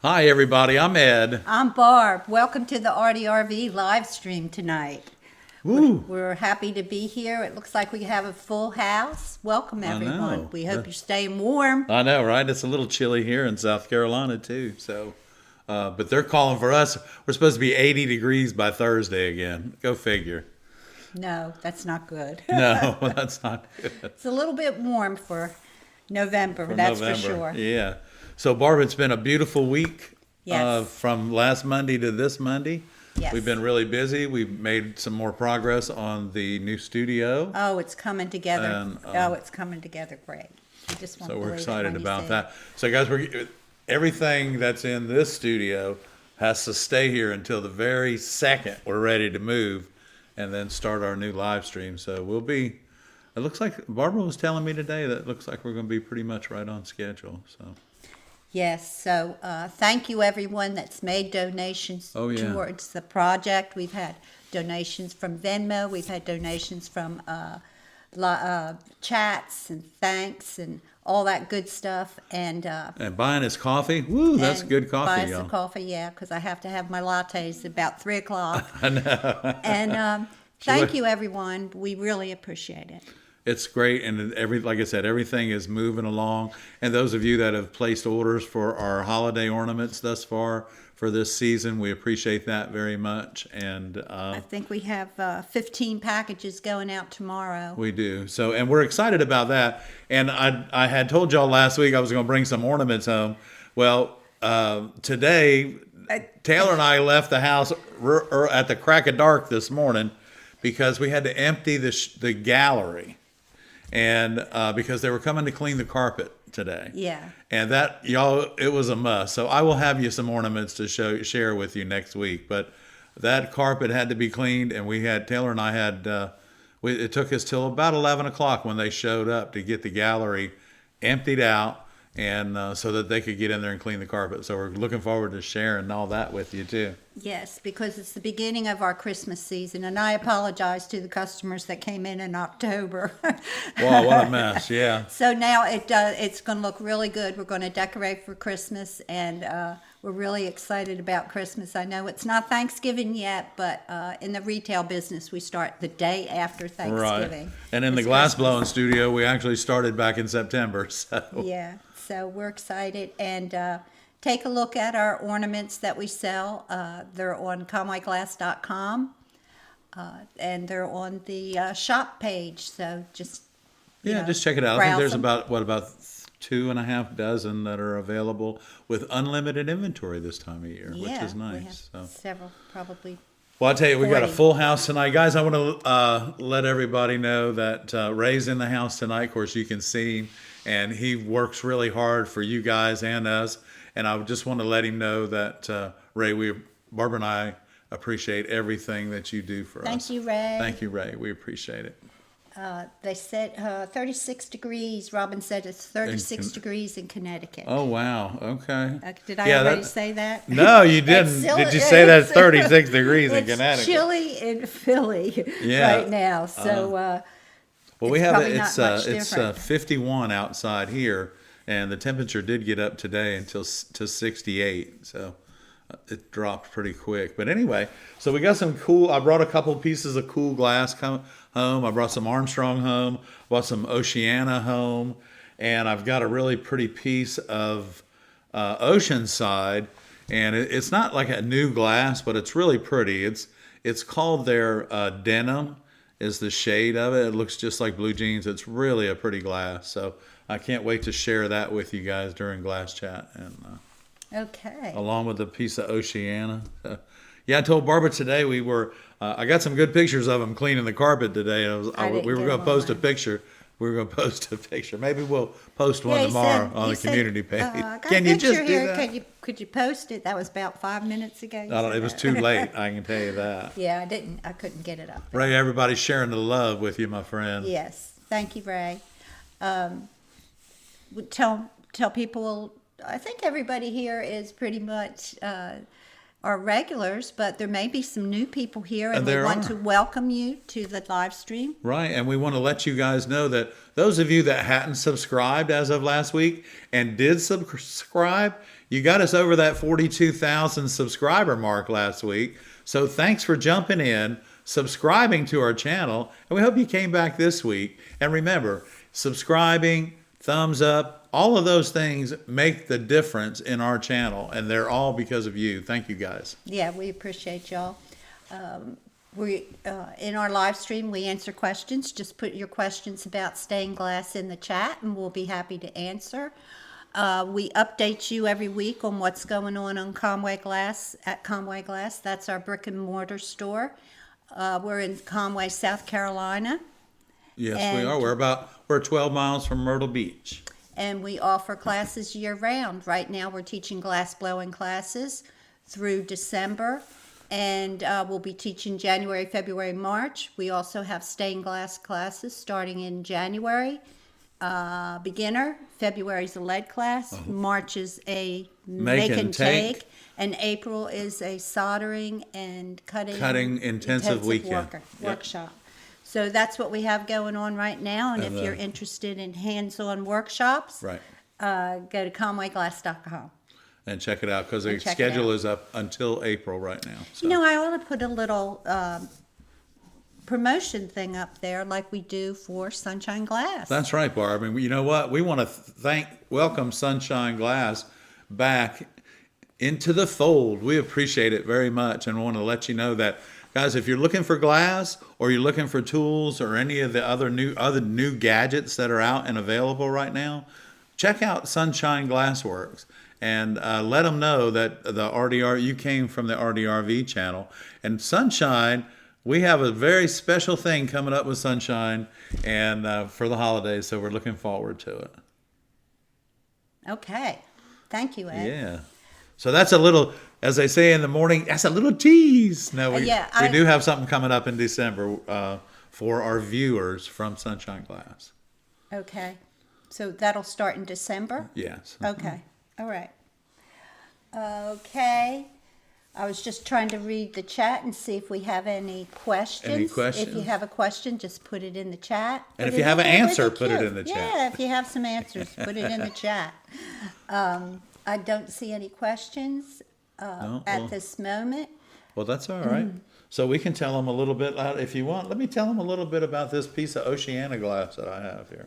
Hi, everybody. I'm Ed. I'm Barb. Welcome to the ARTyRV live stream tonight. Woo! We're happy to be here. It looks like we have a full house. Welcome, I everyone. know. We hope you're staying warm. I know, right? It's a little chilly here in South Carolina too. So, but they're calling for us. We're supposed to be 80 degrees by Thursday again. Go figure. No, that's not good. No, that's not good. It's a little bit warm for November, For that's November. for sure. Yeah. So, Barb, it's been a beautiful week. Yes. From last Monday to this Monday. Yes. We've been really busy. We've made some more progress on the new studio. Oh, it's coming together. And, It's coming together great. You just won't So we're believe it excited when you about see that. So guys, everything that's in this studio has to stay here until the very second we're ready to move and then start our new live stream. So it looks like Barbara was telling me today that it looks like we're going to be pretty much right on schedule. So Yes, so thank you everyone that's made donations towards the project. We've had donations from Venmo, we've had donations from chats and thanks and all that good stuff. And buying us coffee, woo, that's good coffee, buy us y'all. some coffee, yeah, because I have to have my lattes about 3 o'clock. I know. And thank you everyone, we really appreciate it. It's great, and like I said, everything is moving along. And those of you that have placed orders for our holiday ornaments thus far for this season, we appreciate that very much. And I think we have 15 packages going out tomorrow. we do. So, and we're excited about that. And I had told y'all last week I was going to bring some ornaments home. Well, today Taylor and I left the house at the crack of dark this morning because we had to empty the gallery. And because they were coming to clean the carpet today. Yeah. And it was a must. So I will have you some ornaments to share with you next week. But that carpet had to be cleaned, and Taylor and I had, it took us till about 11 o'clock when they showed up to get the gallery emptied out, and so that they could get in there and clean the carpet. So we're looking forward to sharing all that with you too. Yes, because it's the beginning of our Christmas season, and I apologize to the customers that came in October. Wow, what a mess! Yeah. So now it's going to look really good. We're going to decorate for Christmas, and we're really excited about Christmas. I know it's not Thanksgiving yet, but in the retail business, we start the day after Thanksgiving. Right. And in the glass blowing studio, we actually started back in September. So yeah, so we're excited, and take a look at our ornaments that we sell. They're on conwayglass.com, and they're on the shop page. So just just check it out. I think there's them. about 2.5 dozen that are available with unlimited inventory this time of year, which is nice. We have So. several, probably. Well, I tell you, we got a 40. full house tonight, guys. I want to let everybody know that Ray's in the house tonight. Of course, you can see him, and he works really hard for you guys and us. And I just want to let him know that Ray, Barbara and I appreciate everything that you do for us. Thank you, Ray. Thank you, Ray. We appreciate it. They said 36 degrees. Robin said it's 36 degrees in Connecticut. Oh, wow. Okay. Did I already say that? No, you didn't. Did you say that it's 36 degrees in Connecticut? It's chilly in Philly right now. So, well, we have it's 51 outside here, and the temperature did get up today to 68. So it dropped pretty quick. But anyway, so we got some cool. I brought a couple pieces of cool glass home. I brought some Armstrong home. Brought some Oceana home, and I've got a really pretty piece of Oceanside. And it's not like a new glass, but it's really pretty. It's called their denim is the shade of it. It looks just like blue jeans. It's really a pretty glass. So I can't wait to share that with you guys during Glass Chat. And okay. Along with a piece of Oceana. Yeah, I told Barbara today we were. I got some good pictures of them cleaning the carpet today. We were going to post a picture. We were going to post a picture. Maybe we'll post one tomorrow on the community page. Can you just do that? Could you post it? That was about 5 minutes ago. I don't know. It was too late. I can tell you that. Yeah, I couldn't get it up. Ray, everybody's sharing the love with you, my friend. Yes, thank you, Ray. Tell people. I think everybody here is pretty much our regulars, but there may be some new people here, and we There want are. to welcome you to the live stream. Right, and we want to let you guys know that those of you that hadn't subscribed as of last week and did subscribe, you got us over that 42,000 subscriber mark last week. So thanks for jumping in, subscribing to our channel, and we hope you came back this week. And remember, subscribing, thumbs up, all of those things make the difference in our channel, and they're all because of you. Thank you, guys. Yeah, we appreciate y'all. We in our live stream, we answer questions. Just put your questions about stained glass in the chat, and we'll be happy to answer. We update you every week on what's going on Conway Glass at Conway Glass. That's our brick and mortar store. We're in Conway, South Carolina, Yes, And- we are. We're 12 miles from Myrtle Beach. and we offer classes year round. Right now, we're teaching glass blowing classes through December, and we'll be teaching January, February, March. We also have stained glass classes starting in January. Beginner. February's a lead class. March is a make and take. And April is a soldering and cutting intensive weekend. Yep. Workshop. So that's what we have going on right now. And And, if you're interested in hands-on workshops, Right. Go to conwayglass.com. And check it out, because the And check it schedule out. is up until April right now. So. You know, I ought to put a little promotion thing up there like we do for Sunshine Glass. That's right, Barb. And you know what? We want to welcome Sunshine Glass back into the fold. We appreciate it very much, and want to let you know that, guys, if you're looking for glass, or you're looking for tools, or any of the other new gadgets that are out and available right now, check out Sunshine Glassworks. And let them know that you came from the ARTyRV channel. And Sunshine, we have a very special thing coming up with Sunshine, and for the holidays, so we're looking forward to it. Okay. Thank you, Ed. Yeah. So that's a little, as they say in the morning, that's a little tease. No, we do have something coming up in December for our viewers from Sunshine Glass. Okay. So that'll start in December? Yes. Okay. All right. Okay. I was just trying to read the chat and see if we have any questions. Any If questions? you have a question, just put it in the chat. And if Put you it have in an there with answer, the put it cue. in the chat. Yeah, if you have some answers, put it in the chat. I don't see any questions No? at Well- this moment. Well, that's all right. So we can tell them a little bit, if you want. Let me tell them a little bit about this piece of Oceana glass that I have here.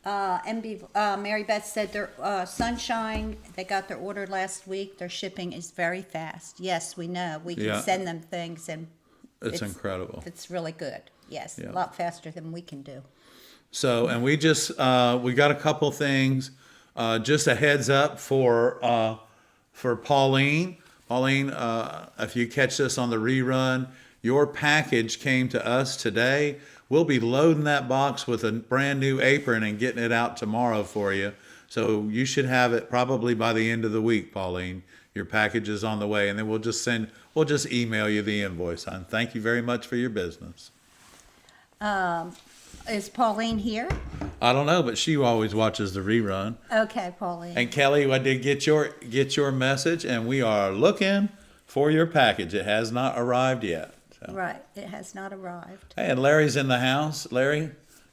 Mary Beth said their Sunshine, they got their order last week. Their shipping is very fast. Yes, we know. We can Yeah. send them things, and It's incredible. it's really good. Yes, Yeah. a lot faster than we can do. So, and we just, we got a couple things, just a heads up for Pauline. Pauline, if you catch this on the rerun, your package came to us today. We'll be loading that box with a brand new apron and getting it out tomorrow for you. So you should have it probably by the end of the week, Pauline. Your package is on the way, and then we'll just email you the invoice. And thank you very much for your business. Is Pauline here? I don't know, but she always watches the rerun. Okay, Pauline. And Kelly, I did get your message, and we are looking for your package. It has not arrived yet. So. Right, it has not arrived. Hey, and Larry's in the house. Larry,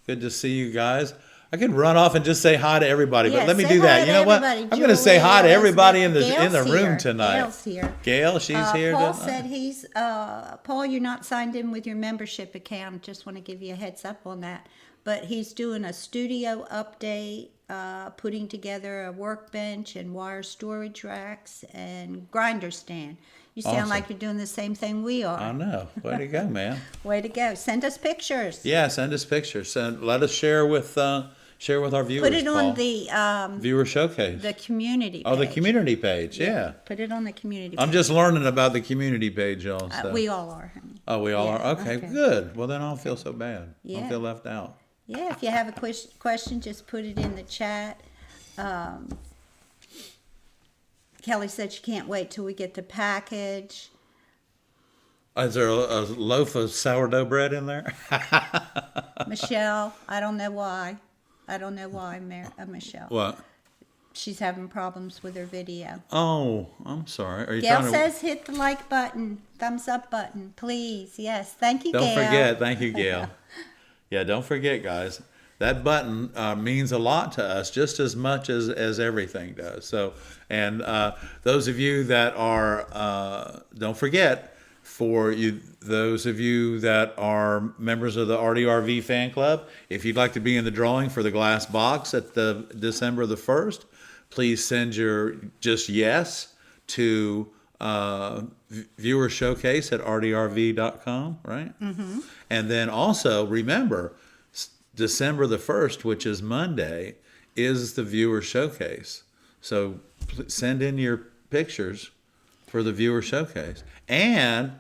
good to see you guys. I could run off and just say hi to everybody, Yeah, but let me say do hi that. to You know what? everybody. I'm going to say hi to Julie, everybody in the Gail's room here. tonight. Gail's here. Gail, she's here. Paul said he's, Paul, you're not signed in with your membership account. Just want to give you a heads up on that. But he's doing a studio update, putting together a workbench and wire storage racks and grinder stand. You sound Awesome. like you're doing the same thing we are. I know. Way to go, man. Way to go. Send us pictures. Yeah, send us pictures. Let us share with our viewers. Put it on Paul. the Viewer showcase. the community Oh, the page. community page. Yeah. Put it on the community I'm page. just learning about the community page, y'all. So. We all are, honey. Oh, we all Yeah, are? Okay, okay. good. Well, then I don't feel so bad. I Yeah. don't feel left out. Yeah, if you have a question, just put it in the chat. Kelly said she can't wait till we get the package. Is there a loaf of sourdough bread in there? Michelle, I don't know why. Michelle. What? she's having problems with her video. Oh, I'm sorry. Are you Gail trying to? says hit the like button, thumbs up button, please. Yes, thank you, Don't Gail. forget. Thank you, Gail. Yeah, don't forget, guys. That button means a lot to us, just as much as everything does. So, and those of you that are, don't forget, for you, those of you that are members of the ARTyRV fan club, if you'd like to be in the drawing for the glass box at the December the 1st, please send your just yes to viewer showcase at artyrv.com, right? Mm-hmm. And then also remember, December the 1st, which is Monday, is the viewer showcase. So send in your pictures for the viewer showcase. And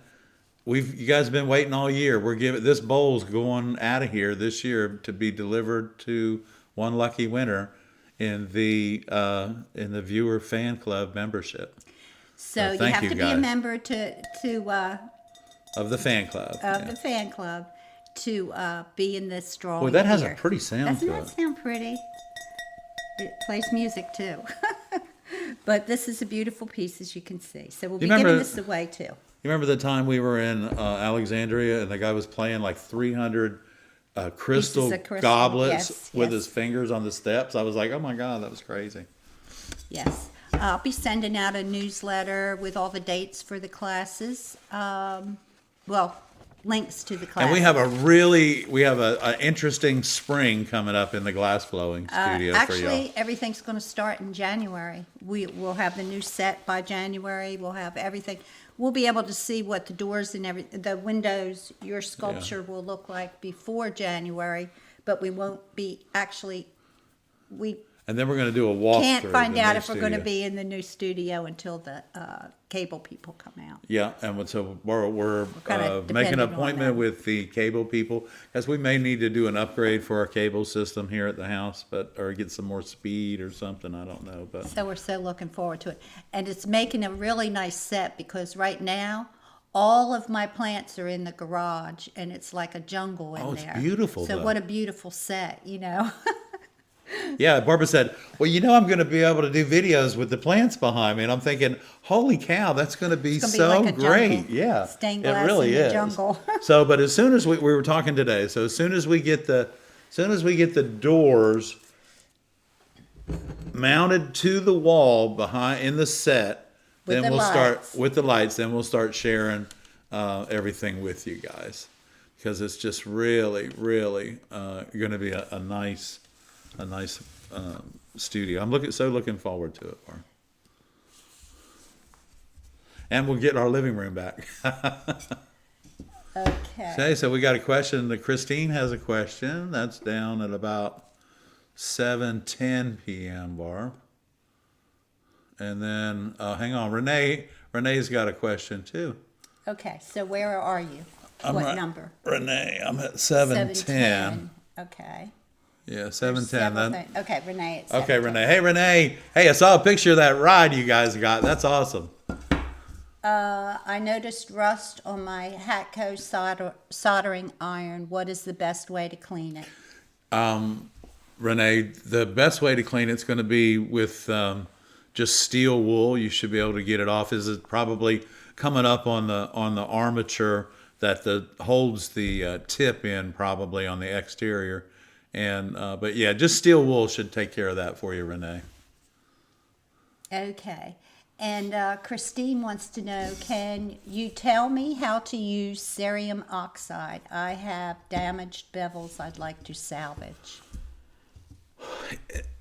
you guys have been waiting all year. We're giving this bowl's going out of here this year to be delivered to one lucky winner in the viewer fan club membership. So you thank have you, to be a guys. member to Of the fan club. the fan club to be in this drawing. Boy, that has here. a pretty sound Doesn't to that it. sound pretty? It plays music too. But this is a beautiful piece, as you can see. So we'll be remember- giving this away too. You remember the time we were in Alexandria and the guy was playing like 300 crystal Pieces of crystal, goblets yes, with yes. his fingers on the steps? I was like, oh my God, that was crazy. Yes. I'll be sending out a newsletter with all the dates for the classes. Links to the classes. And we have an interesting spring coming up in the glass blowing studio for y'all. Actually, everything's going to start in January. We'll have the new set by January. We'll have everything. We'll be able to see what the doors and the windows, your sculpture will look like before January, but we won't be we And then we're going to do a walkthrough. can't find the out new if we're going to studio. be in the new studio until the cable people come out. Yeah, and so we're kinda making dependent an on appointment that. with the cable people, because we may need to do an upgrade for our cable system here at the house, or get some more speed or something. I don't know, but So we're so looking forward to it. And it's making a really nice set because right now, all of my plants are in the garage and it's like a jungle in Oh, it's there. beautiful, So though. what a beautiful set, you know? yeah. Barbara said, "Well, I'm going to be able to do videos with the plants behind me," and I'm thinking, "Holy cow, that's going to be It's gonna be so like a great!" jungle. Yeah, Stained it glass really in the is. jungle. So, but as soon as we were talking today, so as soon as we get the doors mounted to the wall behind in the set, With then the we'll start lights. with the lights. Then we'll start sharing everything with you guys, because it's just really, really going to be a nice studio. I'm looking forward to it, Barb. And we'll get our living room back. Okay. Okay, so we got a question. Christine has a question. That's down at about 7:10 p.m. Barb. And then, hang on, Renee's got a question too. Okay, so where are you? I'm What right- number? Renee, I'm at 7:10. Okay. Yeah, There's 7:10. several Then. things. Okay, Renee. It's Okay, 7:10. Renee. Hey, Renee. Hey, I saw a picture of that ride you guys got. That's awesome. I noticed rust on my Hatco soldering iron. What is the best way to clean it? Renee, the best way to clean it's going to be with just steel wool. You should be able to get it off. Is it probably coming up on the armature that holds the tip in, probably on the exterior. And but yeah, just steel wool should take care of that for you, Renee. Okay. And Christine wants to know, can you tell me how to use cerium oxide? I have damaged bevels I'd like to salvage.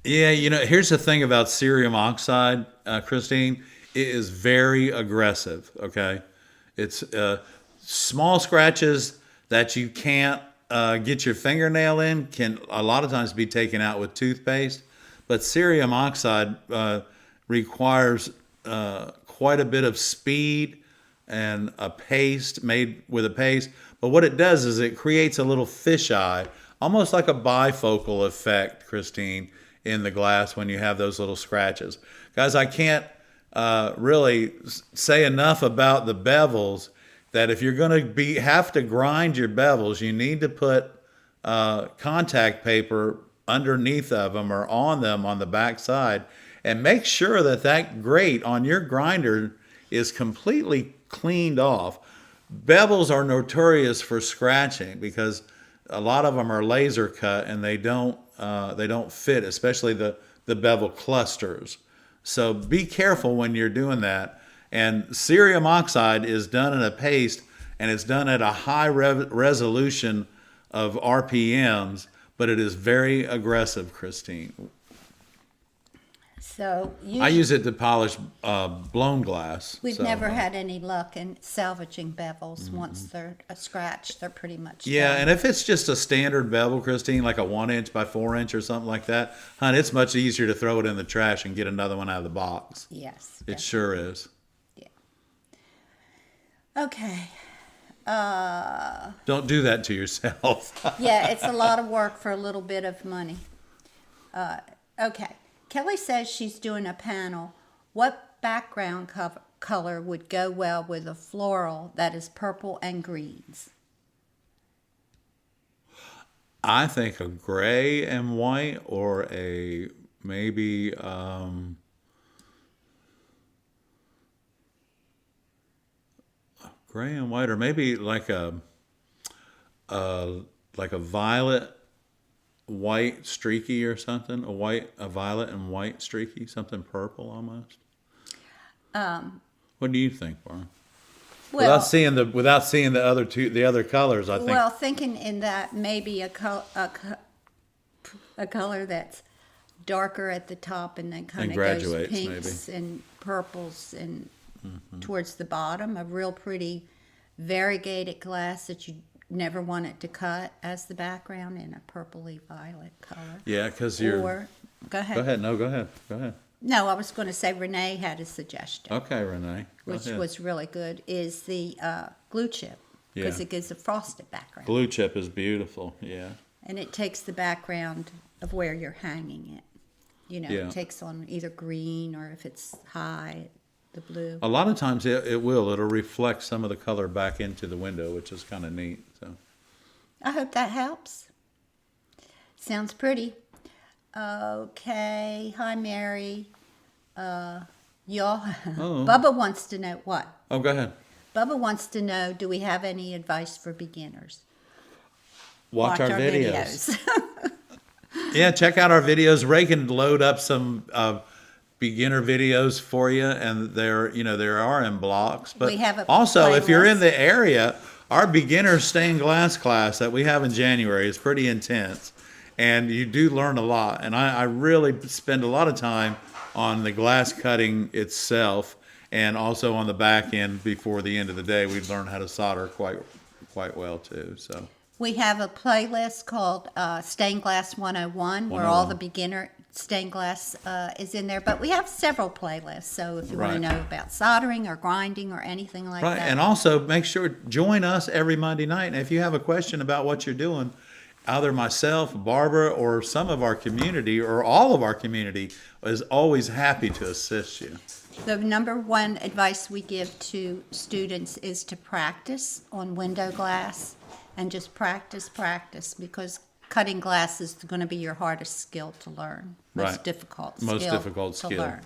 Yeah, here's the thing about cerium oxide, Christine. It is very aggressive, okay? It's small scratches that you can't get your fingernail in can a lot of times be taken out with toothpaste. But cerium oxide requires quite a bit of speed and a paste made with a paste. But what it does is it creates a little fisheye, almost like a bifocal effect, Christine, in the glass when you have those little scratches. Guys, I can't really say enough about the bevels, that if you're going to have to grind your bevels, you need to put contact paper underneath of them or on them on the back side, and make sure that that grate on your grinder is completely cleaned off. Bevels are notorious for scratching because a lot of them are laser cut and they don't fit, especially the bevel clusters. So be careful when you're doing that. And cerium oxide is done in a paste, and it's done at a high resolution of RPMs, but it is very aggressive, Christine. So I use it to polish blown glass. we've so, never had any luck in salvaging bevels. Once they're a scratch, they're pretty much Yeah, done. and if it's just a standard bevel, Christine, like a 1" by 4" or something like that, hon, it's much easier to throw it in the trash and get another one out of the box. Yes. It sure is. Okay. Don't do that to yourself. Yeah, it's a lot of work for a little bit of money. Okay. Kelly says she's doing a panel. What background color would go well with a floral that is purple and greens? I think a gray and white, or a maybe gray and white, or maybe like a violet white streaky or something, a violet and white streaky, something purple almost. What do you think, Warren? Well, without seeing the other colors, I think. well, thinking in that maybe a color that's darker at the top and then kind And of goes graduates, pinks and purples and towards the bottom, a real pretty variegated glass that you never want it to cut as the background in a purpley violet color. Yeah, because you're. Or go ahead. Go ahead. No, go ahead. No, I was going to say Renee had a suggestion, Okay, Renee. Go which ahead. was really good. Is the glue chip because Yeah. it gives a frosted background. Glue chip is beautiful. Yeah. And it takes the background of where you're hanging it. You know, Yeah. it takes on either green or if it's high, the blue. A lot of times it'll reflect some of the color back into the window, which is kind of neat. So. I hope that helps. Sounds pretty. Okay. Hi, Mary. Y'all. Bubba wants to know what? Oh, go ahead. Bubba wants to know, do we have any advice for beginners? Watch our videos. Yeah, check out our videos. Ray can load up some beginner videos for you, and there are in blocks. But We have a also, if you're in playlist. the area, our beginner stained glass class that we have in January is pretty intense, and you do learn a lot. And I really spend a lot of time on the glass cutting itself, and also on the back end. Before the end of the day, we learn how to solder quite well too. So. We have a playlist called Stained Glass 101, where all the 101. beginner stained glass is in there. But we have several playlists, so if you want Right. to know about soldering or grinding or anything like Right, that. and also make sure join us every Monday night. And if you have a question about what you're doing, either myself, Barbara, or some of our community, or all of our community, is always happy to assist you. The number one advice we give to students is to practice on window glass and just practice, because cutting glass is going to be your hardest skill to learn. Right. Difficult Most skill difficult to skill. learn.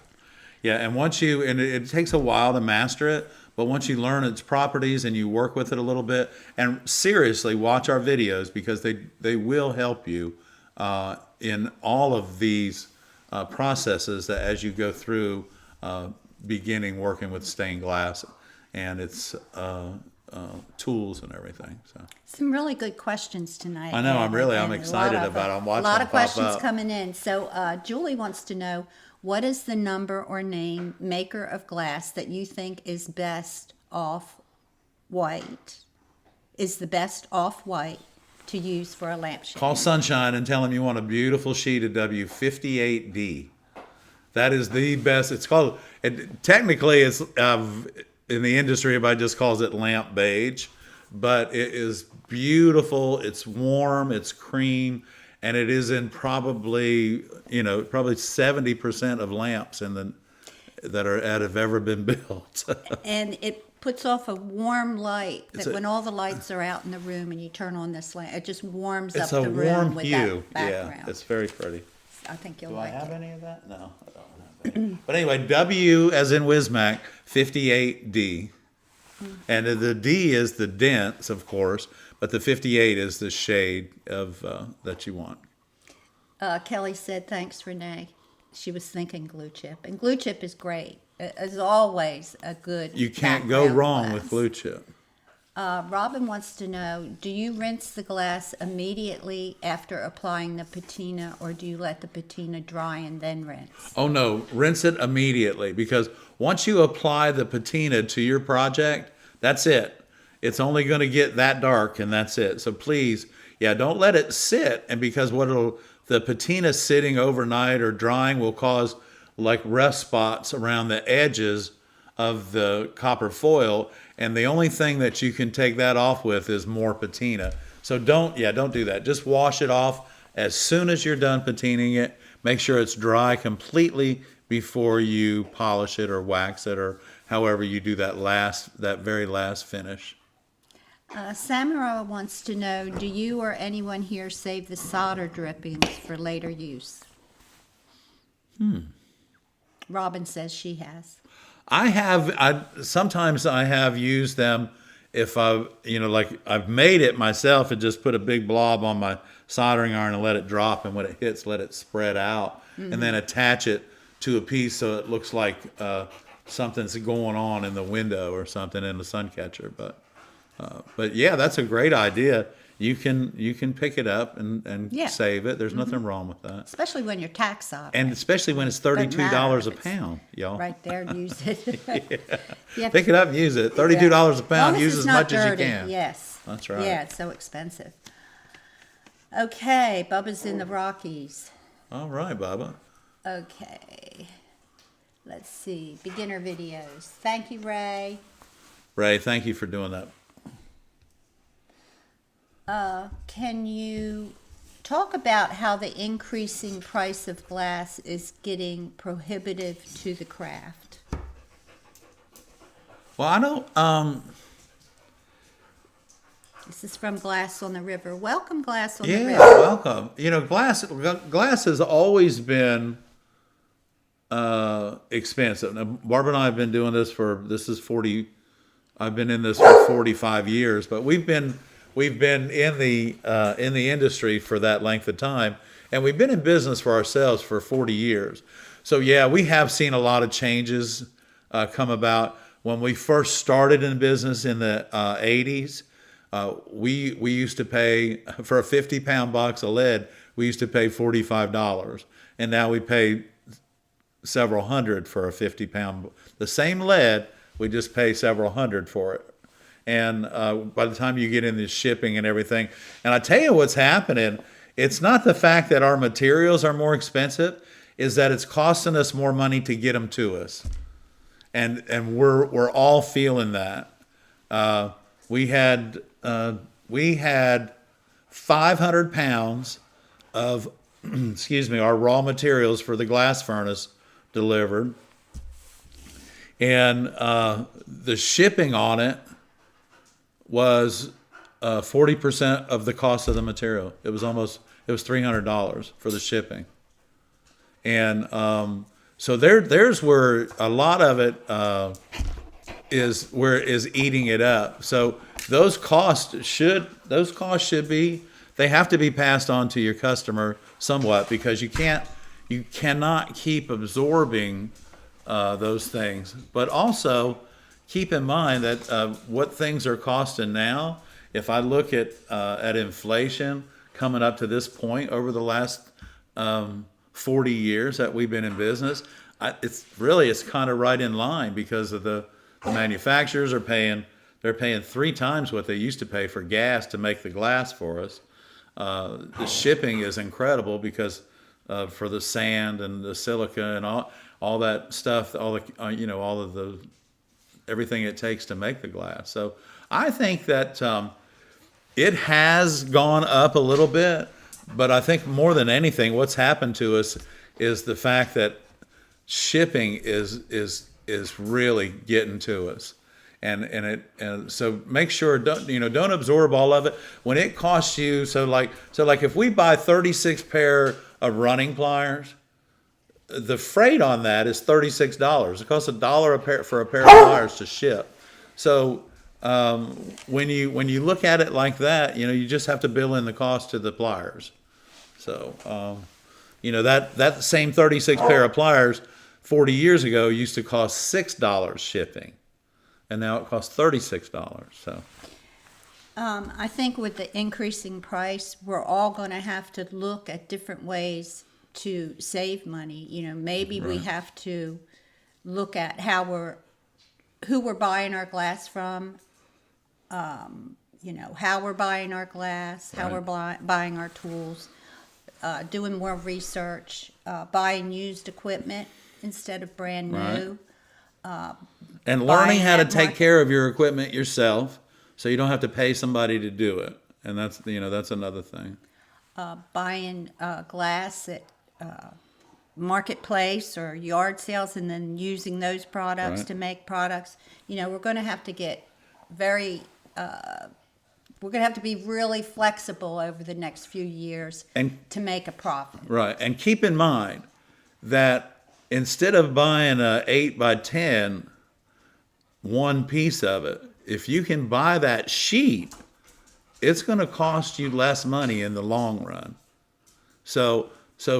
Yeah, and it takes a while to master it, but once you learn its properties and you work with it a little bit, and seriously watch our videos, because they will help you in all of these processes that as you go through beginning working with stained glass and its tools and everything. So Some really good questions tonight. I know, I'm and excited a lot of about 'em. I'm watching A lot them of pop questions up. coming in. So Julie wants to know, what is the number or name maker of glass that you think is best off white? Is the best off white to use for a lampshade? call Sunshine and tell them you want a beautiful sheet of W58D. That is the best. It's called, technically it's in the industry, everybody just calls it lamp beige, but it is beautiful. It's warm, it's cream, and it is in probably 70% of lamps that have ever been built. And it puts off a warm light that when all the lights are out in the room and you turn on this lamp, it just warms It's up a the room warm with hue. that background. Yeah, it's very pretty. I think you'll Do I like have it. any of that? No, I don't have But anyway, W as in Wismac, 58D. And the D is the dense, of course, but the 58 is the shade of that you want. Kelly said, thanks, Renee. She was thinking glue chip. And glue chip is great. As always, a good You can't go background wrong glass. with glue chip. Robin wants to know, do you rinse the glass immediately after applying the patina, or do you let the patina dry and then rinse? Oh no, rinse it immediately, because once you apply the patina to your project, that's it. It's only going to get that dark and that's it. So please, don't let it sit, and because the patina sitting overnight or drying will cause like rust spots around the edges of the copper foil, and the only thing that you can take that off with is more patina. So don't do that. Just wash it off as soon as you're done patining it. Make sure it's dry completely before you polish it or wax it, or however you do that very last finish. Samara wants to know, do you or anyone here save the solder drippings for later use? Robin says she has. Sometimes I have used them if I've made it myself and just put a big blob on my soldering iron and let it drop, and when it hits, let it spread out, and then attach it to a piece so it looks like something's going on in the window or something in the sun catcher. But yeah, that's a great idea. You can pick it up and save it. There's nothing wrong with that. Especially when you're tax soldering. And especially when it's $32 a pound, y'all. Right there, use it. Yeah. Pick it up and use it. $32 a pound. Use as much as you dirty. can. Yes. That's right. Yeah, it's so expensive. Okay, Bubba's in the Rockies. All right, Bubba. Okay. Let's see. Beginner videos. Thank you, Ray. Ray, thank you for doing that. Can you talk about how the increasing price of glass is getting prohibitive to the craft? Well, I don't. This is from Glass on the River. Welcome, Glass on the River. Yeah, welcome. Glass has always been expensive. Now, Barb and I have been doing this I've been in this for 45 years, but we've been in the industry for that length of time, and we've been in business for ourselves for 40 years. So yeah, we have seen a lot of changes come about. When we first started in business in the 80s, we used to pay for a 50-pound box of lead. We used to pay $45, and now we pay several hundred for a 50-pound. The same lead, we just pay several hundred for it. And by the time you get into shipping and everything, and I tell you what's happening, it's not the fact that our materials are more expensive, is that it's costing us more money to get them to us. And we're all feeling that. We had 500 pounds of our raw materials for the glass furnace delivered, and the shipping on it was 40% of the cost of the material. It was $300 for the shipping, and so there's where a lot of it is eating it up. So those costs should be, they have to be passed on to your customer somewhat, because you cannot keep absorbing those things. But also keep in mind that what things are costing now, if I look at inflation coming up to this point over the last 40 years that we've been in business, it's kind of right in line, because of the manufacturers they're paying 3 times what they used to pay for gas to make the glass for us. The shipping is incredible because for the sand and the silica and all that stuff, all of the everything it takes to make the glass. So I think that it has gone up a little bit, but I think more than anything, what's happened to us is the fact that shipping is really getting to us. And so make sure don't absorb all of it. When it costs you, so like if we buy 36 pair of running pliers, the freight on that is $36. It costs $1 a pair for a pair of pliers to ship. So when you look at it like that, you just have to bill in the cost to the pliers. So that same 36 pair of pliers 40 years ago used to cost $6 shipping, and now it costs $36. So I think with the increasing price, we're all going to have to look at different ways to save money. Maybe we have to look at who we're buying our glass from, how we're buying our glass, how we're buying our tools, doing more research, buying used equipment instead of brand new. And learning how to take care of your equipment yourself, so you don't have to pay somebody to do it. And that's another thing. Buying glass at marketplace or yard sales, and then using those products to make products. We're going to have to get we're going to have to be really flexible over the next few years to make a profit. Right. And keep in mind that instead of buying a 8x10, one piece of it, if you can buy that sheet, it's going to cost you less money in the long run. So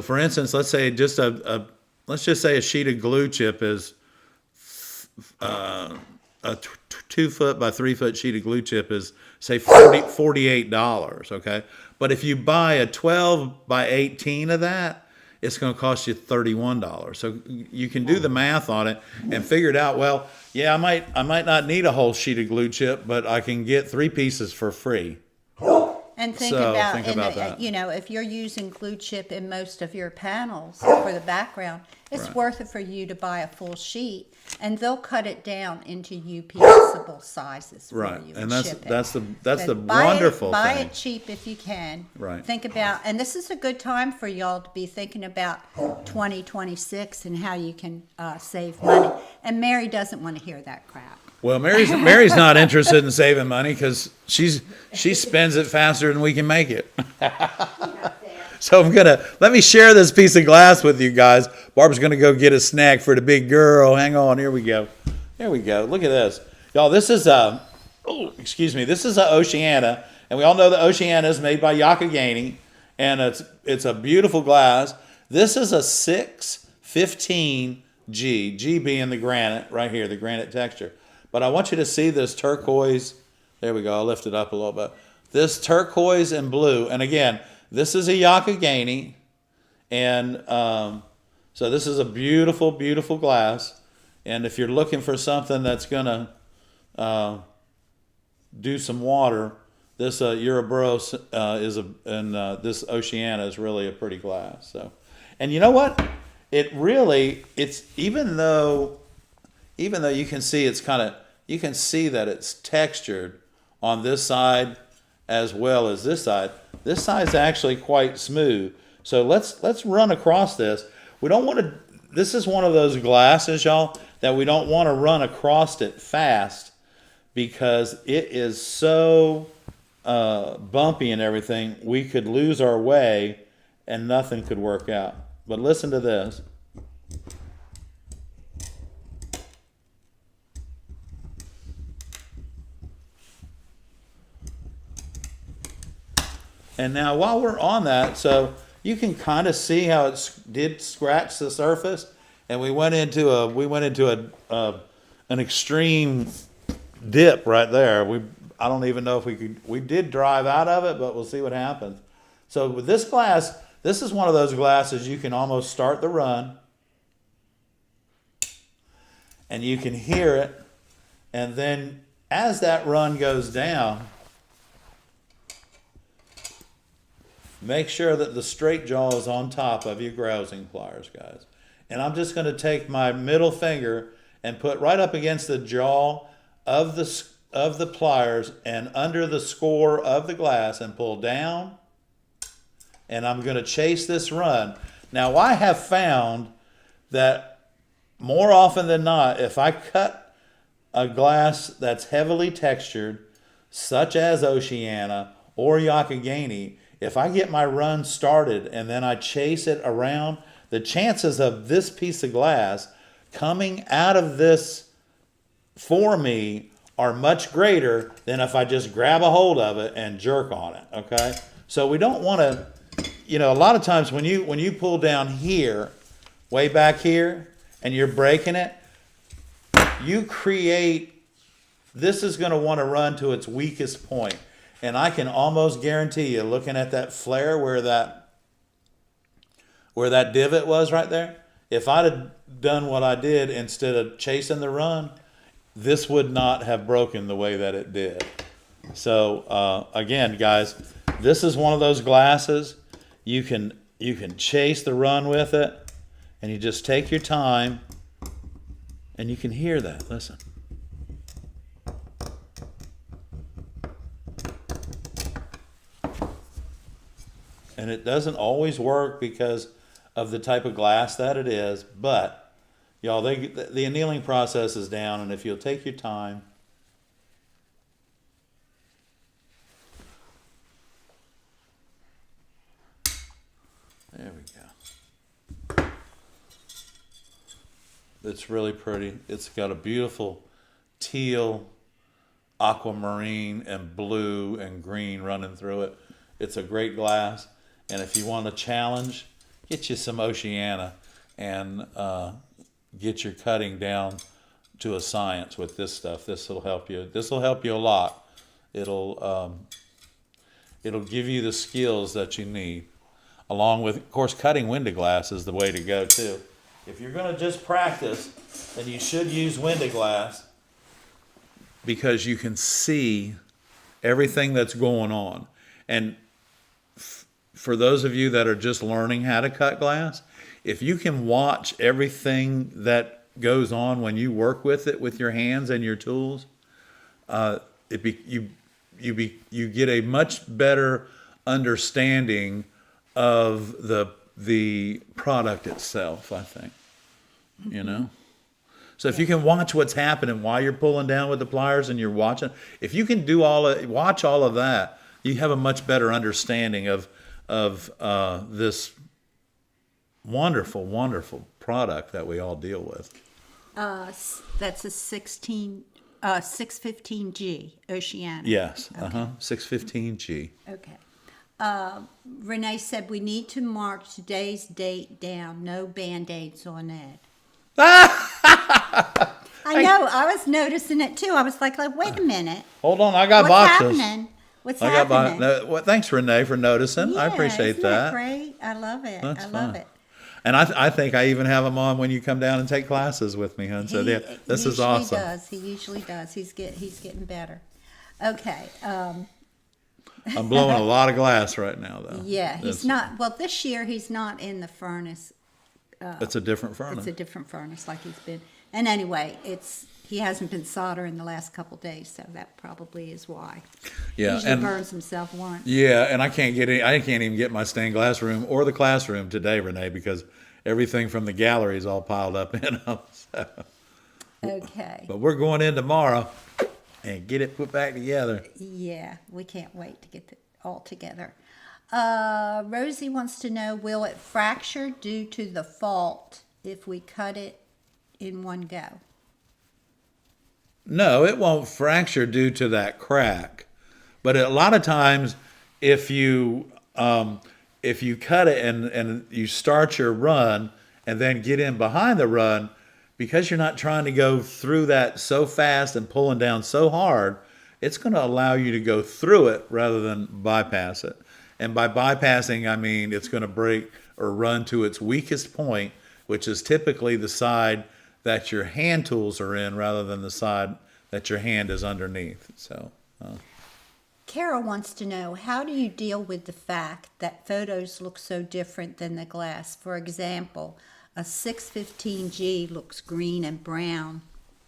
for instance, let's say let's just say a sheet of glue chip is a 2 foot by 3 foot sheet of glue chip is say $48. Okay, but if you buy a 12 by 18 of that, it's going to cost you $31. So you can do the math on it and figure it out. Well, yeah, I might not need a whole sheet of glue chip, but I can get 3 pieces for free. And think about that. If you're using glue chip in most of your panels for the background, it's worth it for you to buy a full sheet, and they'll cut it down into UPSable sizes for you. And that's the wonderful thing. Buy it cheap if you can. Right. Think about, and this is a good time for y'all to be thinking about 2026 and how you can save money. And Mary doesn't want to hear that crap. Well, Mary's not interested in saving money because she spends it faster than we can make it. So let me share this piece of glass with you guys. Barb's gonna go get a snack for the big girl. Hang on, here we go. Look at this, y'all. This is This is a Oceana, and we all know that Oceana is made by Yakagani, and it's a beautiful glass. This is a 615 G. G being the granite right here, the granite texture. But I want you to see this turquoise. There we go. I'll lift it up a little bit. This turquoise and blue. And again, this is a Yakagani. And so this is a beautiful, beautiful glass. And if you're looking for something that's going to do some water, this Uroboros this Oceana is really a pretty glass. So, and you know what? It's even though you can see you can see that it's textured on this side as well as this side. This side's actually quite smooth. So let's run across this. We don't want to. This is one of those glasses, y'all, that we don't want to run across it fast because it is so bumpy and everything. We could lose our way and nothing could work out. But listen to this. And now while we're on that, so you can kind of see how it did scratch the surface, and we went into an extreme dip right there. I don't even know if we did drive out of it, but we'll see what happens. So with this glass, this is one of those glasses you can almost start the run, and you can hear it, and then as that run goes down, make sure that the straight jaw is on top of your grousing pliers, guys. And I'm just going to take my middle finger and put right up against the jaw of the pliers and under the score of the glass and pull down. And I'm going to chase this run. Now, I have found that more often than not, if I cut a glass that's heavily textured, such as Oceana or Yakagani, if I get my run started and then I chase it around, the chances of this piece of glass coming out of this for me are much greater than if I just grab a hold of it and jerk on it, okay? So we don't want to, you know, a lot of times when you pull down here, way back here, and you're breaking it, you create, this is going to want to run to its weakest point. And I can almost guarantee you, looking at that flare where that divot was right there, if I'd have done what I did instead of chasing the run, this would not have broken the way that it did. So again, guys, this is one of those glasses you can chase the run with it, and you just take your time, and you can hear that. Listen. And it doesn't always work because of the type of glass that it is, but y'all, the annealing process is down, and if you'll take your time, there we go. It's really pretty. It's got a beautiful teal, aquamarine, and blue and green running through it. It's a great glass, and if you want a challenge, get you some Oceana and get your cutting down to a science with this stuff. This will help you. This will help you a lot. It'll give you the skills that you need, along with, of course, cutting window glass is the way to go too. If you're going to just practice, then you should use window glass because you can see everything that's going on. And for those of you that are just learning how to cut glass, if you can watch everything that goes on when you work with it with your hands and your tools, you get a much better understanding of the product itself, I think. You know? So if you can watch what's happening while you're pulling down with the pliers and you're watching, if you can watch all of that, you have a much better understanding of this wonderful, wonderful product that we all deal with. That's a 615G Oceana. Yes, Okay. 615G. Okay. Renee said we need to mark today's date down. No Band-Aids on Ed. I know. I was noticing it too. I was like wait a minute. Hold on, I got What's boxes. happening? What's happening? Well, thanks, Renee, for noticing. I appreciate isn't that. Great. I love it. That's I love fine. it. And I think I even have them on when you come down and take classes with me, hon. So yeah, this is awesome. He usually does. He's getting better. Okay. I'm blowing a lot of glass right now, though. Yeah, he's not. Well, this year he's not in the furnace. It's a different furnace. It's a different furnace, like he's been. And anyway, he hasn't been soldering the last couple days, so that probably is why. Yeah, he usually and burns himself once. yeah, and I can't even get my stained glass room or the classroom today, Renee, because everything from the gallery is all piled up in them. So. Okay. But we're going in tomorrow and get it put back together. Yeah, we can't wait to get it all together. Rosie wants to know, will it fracture due to the fault if we cut it in one go? No, it won't fracture due to that crack. But a lot of times, if you cut it and you start your run and then get in behind the run, because you're not trying to go through that so fast and pulling down so hard, it's going to allow you to go through it rather than bypass it. And by bypassing, I mean it's going to break or run to its weakest point, which is typically the side that your hand tools are in rather than the side that your hand is underneath. So, Carol wants to know, how do you deal with the fact that photos look so different than the glass? For example, a 615G looks green and brown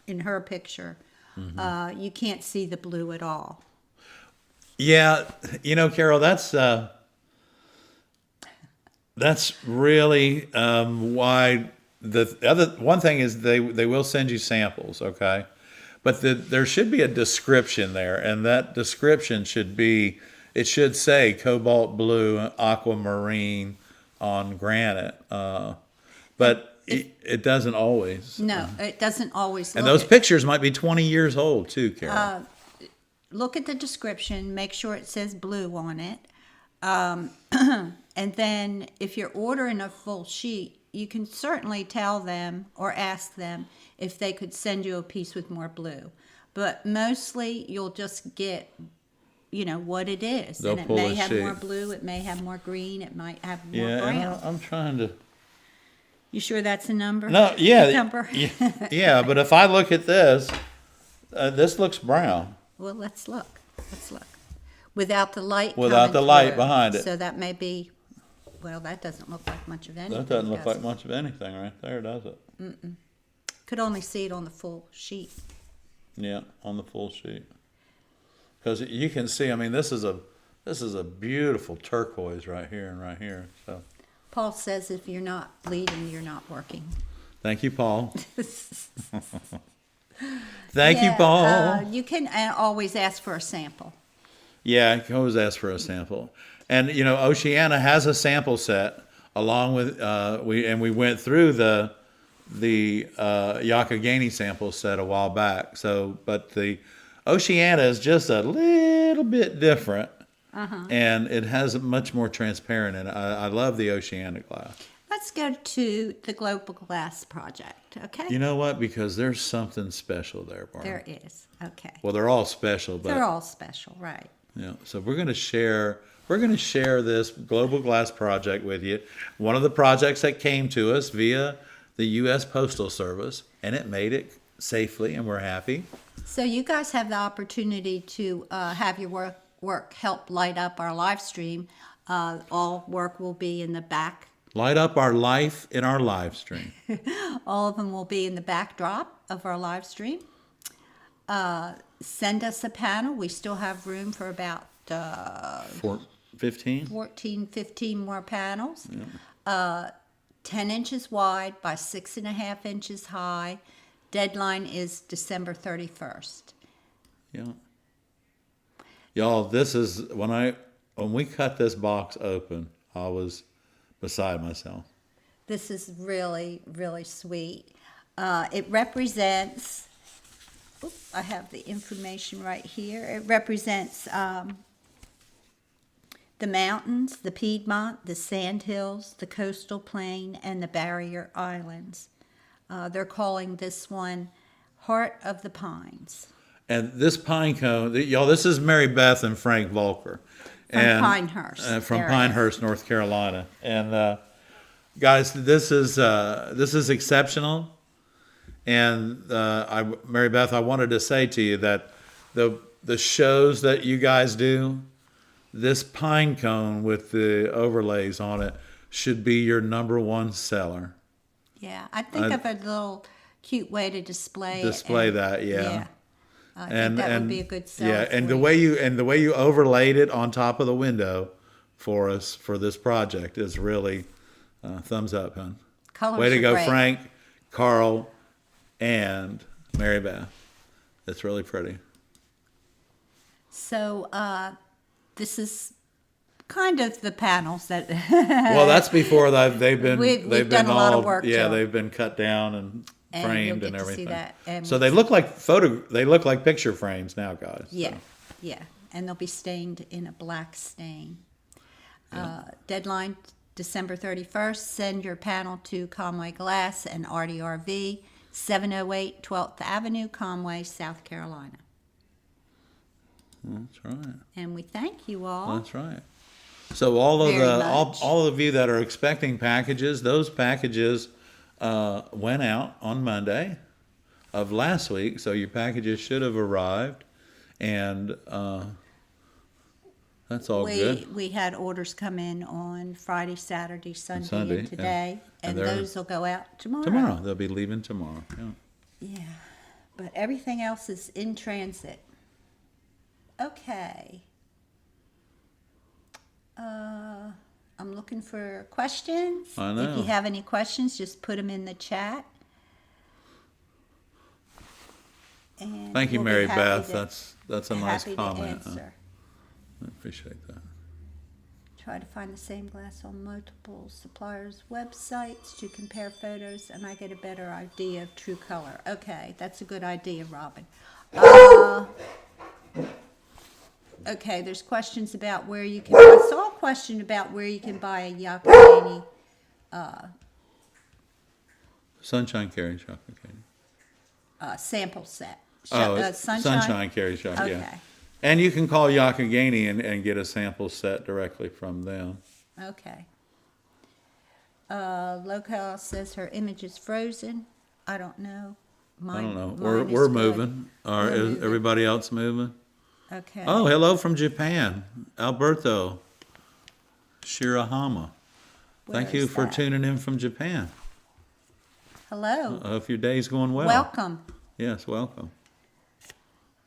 in her picture. Mm-hmm. You can't see the blue at all. Yeah, Carol, that's really why the other one thing is they will send you samples, okay? But there should be a description there, and that description should say cobalt blue, aquamarine on granite. but it doesn't always. No, it doesn't always. And look those pictures might be 20 years old too, Carol. Look at the description. Make sure it says blue on it. And then if you're ordering a full sheet, you can certainly tell them or ask them if they could send you a piece with more blue. But mostly you'll just get, what it is. They'll and it pull may a have sheet. more blue, it may have more green, it might have more Yeah, and brown. I'm trying to. You sure that's a number? No, yeah, Number? yeah. But if I look at this, this looks brown. Well, let's look. Let's look. Without the light. Without the coming light through. behind it. So that may be. Well, that doesn't look like much of anything. That doesn't look does like it? much of anything right there, does it? Could only see it on the full sheet. Yeah, on the full sheet. Because you can see. I mean, this is a beautiful turquoise right here and right here. So Paul says if you're not bleeding, you're not working. thank you, Paul. Thank you, Paul. You can always ask for a sample. Yeah, you can always ask for a sample. And Oceana has a sample set along with we went through the Yakagani sample set a while back. So, but the Oceana is just a little bit different, and it has a much more transparent. And I love the Oceana glass. Let's go to the Global Glass Project, okay? You know what? Because there's something special there, Barb. There is, okay. Well, they're all special, but They're all special, right? yeah. So we're going to share this Global Glass Project with you. One of the projects that came to us via the U.S. Postal Service, and it made it safely, and we're happy. So you guys have the opportunity to have your work help light up our live stream. All work will be in the back. Light up our life in our live stream. All of them will be in the backdrop of our live stream. Send us a panel. We still have room for about 15? 14, 15 more panels. 10 inches wide by 6.5 inches high. Deadline is December 31st. Yeah. Y'all, this is when we cut this box open, I was beside myself. This is really, really sweet. It represents, I have the information right here. It represents the mountains, the Piedmont, the sandhills, the coastal plain, and the barrier islands. They're calling this one Heart of the Pines. And this pine cone, y'all, this is Mary Beth and Frank Volker. Pinehurst. From There it Pinehurst, North Carolina. And guys, this is exceptional. And Mary Beth, I wanted to say to you that the shows that you guys do, this pine cone with the overlays on it should be your #1 seller. Yeah, I think of a little cute way to display it. That, yeah. I think that would be a good seller. Yeah, and for the way you overlaid it on top of the window for us for this project is really thumbs up, hon. Colors Way to are go, great. Frank, Carl, and Mary Beth. It's really pretty. So this is kind of the panels that. Well, that's before they've been We've they've done been a lot all of work yeah to 'em. they've been cut down and And framed you'll and get to see everything. that, and So they look like they look like picture frames now, guys. Yeah, So, yeah, and they'll be stained in a black stain. Deadline December 31st. Send your panel to Conway Glass and ARTyRV, 708 12th Avenue, Conway, South Carolina. that's right. And we thank you all. That's right. So all of Very the much. all of you that are expecting packages, those packages went out on Monday of last week. So your packages should have arrived, and that's all good. We had orders come in on Friday, Saturday, Sunday, Sunday, and today, and and they're- those will go out tomorrow. Tomorrow they'll be leaving tomorrow. Yeah. Yeah, but everything else is in transit. Okay. I'm looking for questions. I know. If you have any questions, just put them in the chat. And Thank you, we'll be Mary happy Beth. to- That's a nice happy to comment. answer. I appreciate that. Try to find the same glass on multiple suppliers' websites to compare photos, and I get a better idea of true color. Okay, that's a good idea, Robin. Okay, there's questions about where you can. I saw a question about where you can buy a Yakagani Sunshine carry chocolate candy. sample set. Sunshine carry chocolate. Okay. Yeah. And you can call Yakagani and get a sample set directly from them. Okay. Locale says her image is frozen. I don't know. I don't know. Mine We're is good. moving. Or We're is moving. everybody else moving? Okay. Oh, hello from Japan, Alberto Shirahama. Thank Where you is for that? tuning in from Japan. Hello. I hope your day's going well. Welcome. Yes, welcome.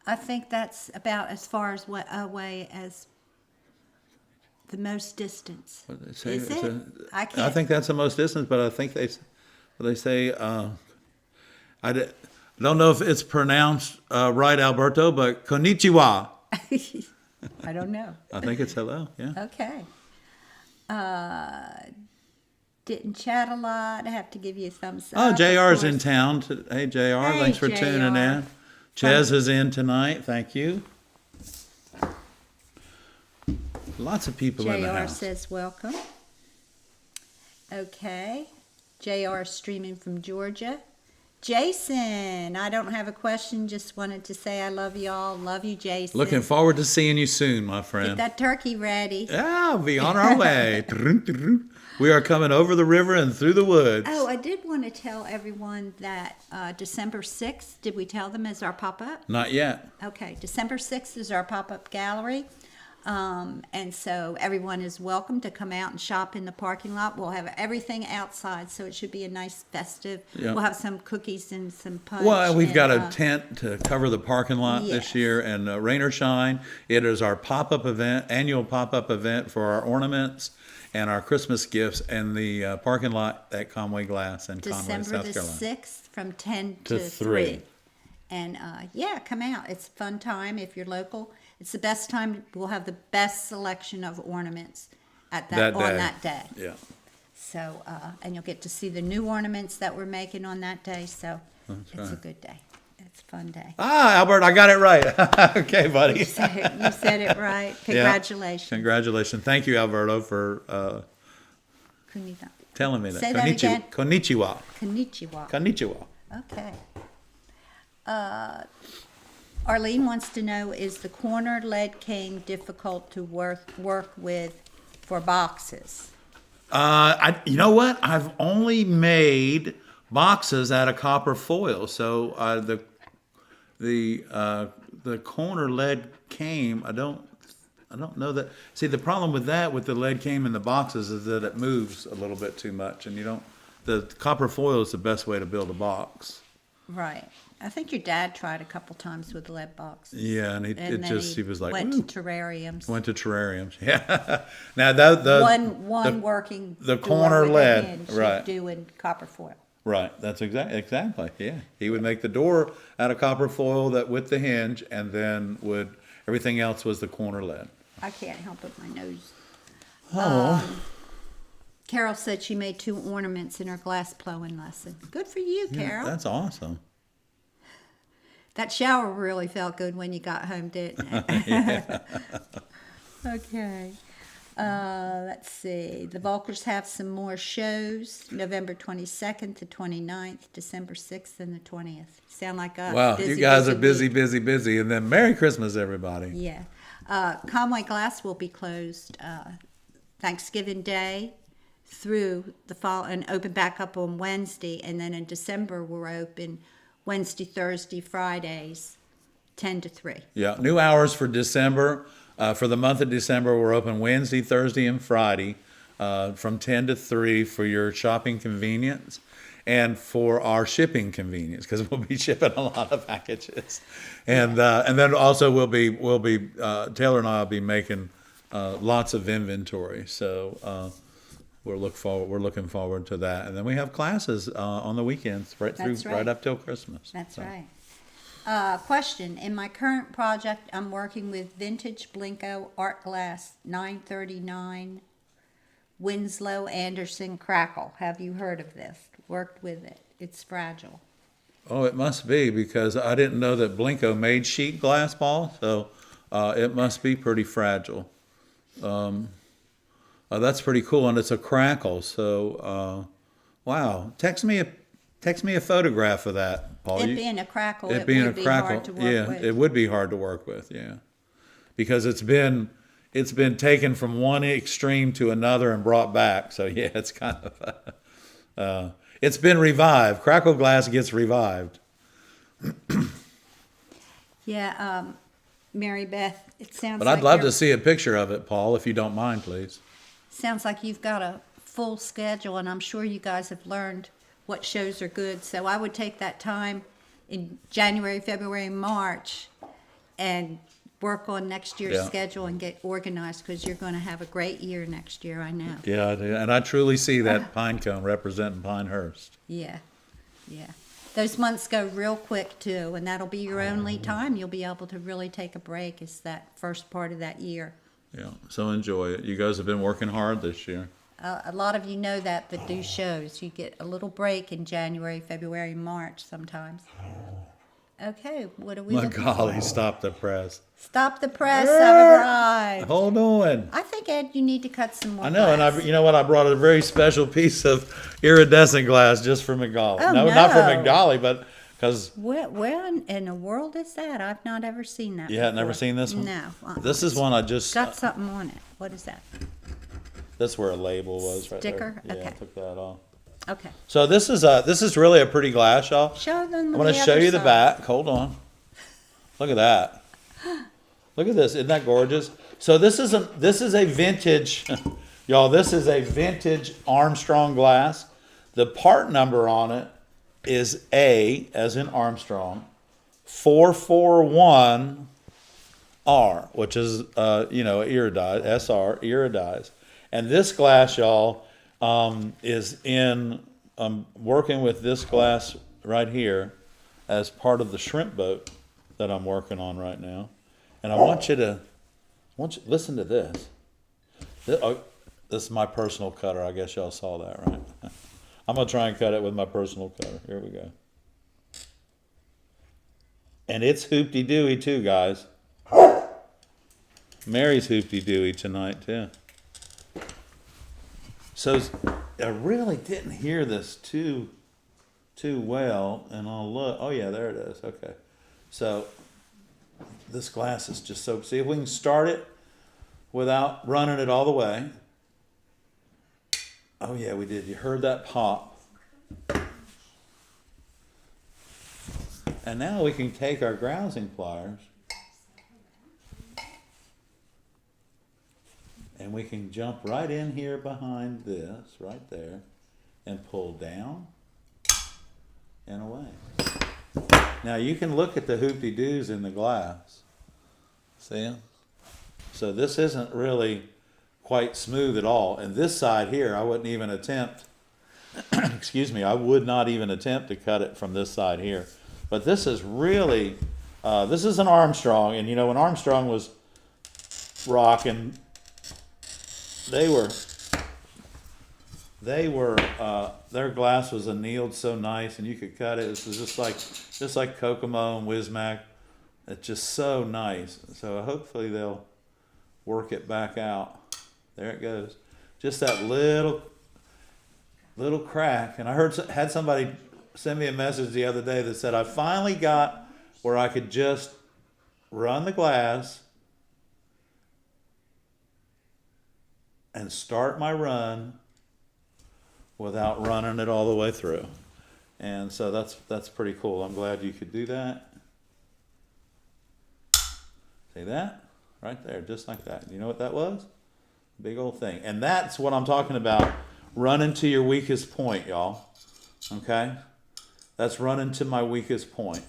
I think that's about as far as away as the most distance. What they say, Is it's it? I I can't. think that's the most distance, but I think they say don't know if it's pronounced right, Alberto, but konnichiwa. I don't know. I think it's hello. Yeah. Okay. Didn't chat a lot. I have to give you a thumbs Oh, up. of JR's in course. town. Hey, JR, Hey, thanks for JR. tuning in. Ches is in tonight. Thank you. Lots of people in the JR house. says welcome. Okay. JR streaming from Georgia. Jason, I don't have a question. Just wanted to say I love y'all. Love you, Jason. Looking forward to seeing you soon, my Get friend. that turkey ready. Yeah, we'll be on our way. We are coming over the river and through the woods. Oh, I did want to tell everyone that December 6th, did we tell them is our pop-up? Not yet. Okay, December 6th is our pop-up gallery. And so everyone is welcome to come out and shop in the parking lot. We'll have everything outside, so it should be a nice festive. Yeah. We'll have some cookies and some punch. Well, we've got and, a tent to cover the parking lot Yes. this year, and rain or shine, it is our pop-up event, annual pop-up event for our ornaments and our Christmas gifts in the parking lot at Conway Glass in Conway, December South the Carolina. 6th from 10 To to 3. 3. And yeah, come out. It's a fun time if you're local. It's the best time. We'll have the best selection of ornaments at That on day. that day. Yeah. So, and you'll get to see the new ornaments that we're making on that day. So it's a right. good day. It's a fun day. Ah, Albert, I got it right. Okay, buddy. You said it right. Congratulations. Congratulations. Thank you, Alberto, for Kunita. telling me that. Say that again. Konnichiwa. Konnichiwa. Konnichiwa. Okay. Arlene wants to know, is the corner lead cane difficult to work with for boxes? You know what? I've only made boxes out of copper foil, so the corner lead came. I don't know that. See, the problem with that, with the lead came in the boxes, is that it moves a little bit too much, and you don't. The copper foil is the best way to build a box. Right. I think your dad tried a couple times with lead boxes. Yeah, and then he was like, went "Ooh." to terrariums. Went to terrariums. Yeah. Now the one working the door corner with a lead, hinge right. doing copper foil. Right, that's exactly. Yeah, he would make the door out of copper foil that with the hinge, and then everything else was the corner lead. I can't help it, my nose. Oh, Carol said she made 2 ornaments in her glass blowing lesson. Good for you, Carol. that's awesome. That shower really felt good when you got home, didn't it? Okay. Let's see. The Volkers have some more shows. November 22nd to 29th, December 6th and the 20th. Sound like us. Wow, you guys are busy, week. busy, and then Merry Christmas, everybody. Yeah. Conway Glass will be closed Thanksgiving Day through the fall and open back up on Wednesday. And then in December, we're open Wednesday, Thursday, Fridays, 10 to 3. Yeah, new hours for December. For the month of December, we're open Wednesday, Thursday, and Friday from 10 to 3 for your shopping convenience and for our shipping convenience, because we'll be shipping a lot of packages. And then also we'll be Taylor and I will be making lots of inventory. So we're looking forward to that. And then we have classes on the weekends right That's right. up till Christmas. That's So. right. Question. In my current project, I'm working with Vintage Blinko Art Glass 939 Winslow Anderson Crackle. Have you heard of this? Worked with it. It's fragile. Oh, it must be, because I didn't know that Blinko made sheet glass, Paul, so it must be pretty fragile. That's pretty cool, and it's a crackle, so wow. Text me a photograph of that, Paul. It being a crackle, It it being would a be crackle, hard to work yeah, with. it would be hard to work with, yeah, because it's been taken from one extreme to another and brought back. So yeah, it's kind of it's been revived. Crackle glass gets revived. Yeah, Mary Beth, it sounds But like I'd love you're- to see a picture of it, Paul, if you don't mind, please. Sounds like you've got a full schedule, and I'm sure you guys have learned what shows are good. So I would take that time in January, February, March, and work on next year's Yeah. schedule and get organized, because you're going to have a great year next year, I know. Yeah, and I truly see that pine cone representing Pinehurst. Yeah, yeah. Those months go real quick too, and that'll be your only time you'll be able to really take a break, is that first part of that year. Yeah, so enjoy it. You guys have been working hard this year. A lot of you know that do shows. You get a little break in January, February, March sometimes. Okay, what are we My looking golly, for? stop the press. Stop the press, I've arrived. Hold on. I think, Ed, you need to cut some more I know, and glass. you know what? I brought a very special piece of iridescent glass just for McGolly. Oh, no, not for no. McGolly, but because Where in the world is that? I've not ever seen that you had never before. seen this one. No. This is one I just. Got something on it. What is that? That's where a label was right Sticker? there. Yeah, I Okay. took that off. Okay. So this is really a pretty glass, y'all. Show them I'm going to the show other you the side. back. Hold on. Look at that. Look at this. Isn't that gorgeous? So this is a vintage, y'all. This is a vintage Armstrong glass. The part number on it is A, as in Armstrong, 441R, which is iridized, SR iridized. And this glass, y'all, is in. I'm working with this glass right here as part of the shrimp boat that I'm working on right now. And I want you to listen to this. This is my personal cutter. I guess y'all saw that, right? I'm going to try and cut it with my personal cutter. Here we go. And it's hoopty-dooey too, guys. Mary's hoopty-dooey tonight too. So I really didn't hear this too well, and I'll look. Oh yeah, there it is. Okay. So this glass is just so. See if we can start it without running it all the way. Oh yeah, we did. You heard that pop. And now we can take our grousing pliers and we can jump right in here behind this, right there, and pull down and away. Now you can look at the hoopty-doos in the glass. See 'em? So this isn't really quite smooth at all. And this side here, I wouldn't even attempt, excuse me, I would not even attempt to cut it from this side here. But this is really, this is an Armstrong. And you know, when Armstrong was rocking, they were, their glass was annealed so nice, and you could cut it. This was just like Kokomo and Wismac. It's just so nice. So hopefully they'll work it back out. There it goes. Just that little crack. And I had somebody send me a message the other day that said, I finally got where I could just run the glass and start my run without running it all the way through. And so that's pretty cool. I'm glad you could do that. See that? Right there, just like that. You know what that was? Big old thing. And that's what I'm talking about. Running to your weakest point, y'all. Okay? That's running to my weakest point.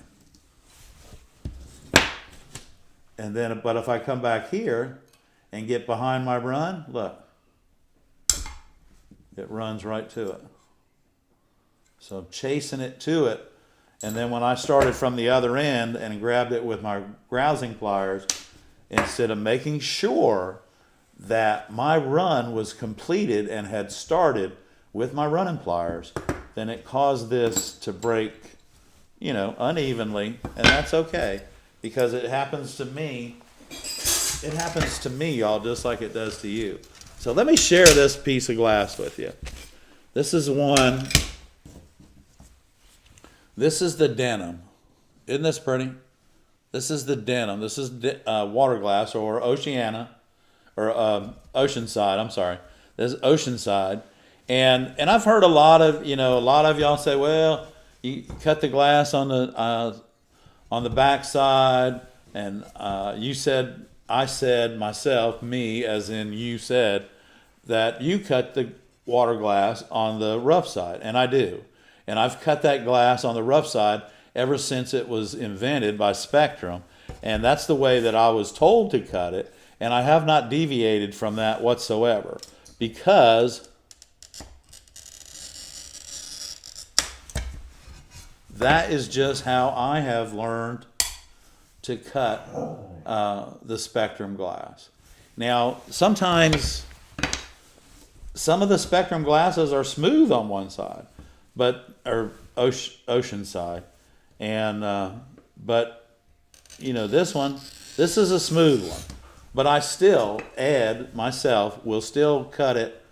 And then, but if I come back here and get behind my run, look. It runs right to it. So I'm chasing it to it. And then when I started from the other end and grabbed it with my grousing pliers, instead of making sure that my run was completed and had started with my running pliers, then it caused this to break, unevenly, and that's okay, because it happens to me. It happens to me, y'all, just like it does to you. So let me share this piece of glass with you. This is one. This is the denim. Isn't this pretty? This is the denim. This is water glass, or Oceana, or Oceanside. I'm sorry. This is Oceanside, and I've heard a lot of y'all say, well, you cut the glass on the back side, and I said myself, me as in you said, that you cut the water glass on the rough side, and I do. And I've cut that glass on the rough side ever since it was invented by Spectrum. And that's the way that I was told to cut it. And I have not deviated from that whatsoever, because that is just how I have learned to cut the Spectrum glass. Now, sometimes some of the Spectrum glasses are smooth on one side, or ocean side, and but this is a smooth one. But I still, Ed myself, will still cut it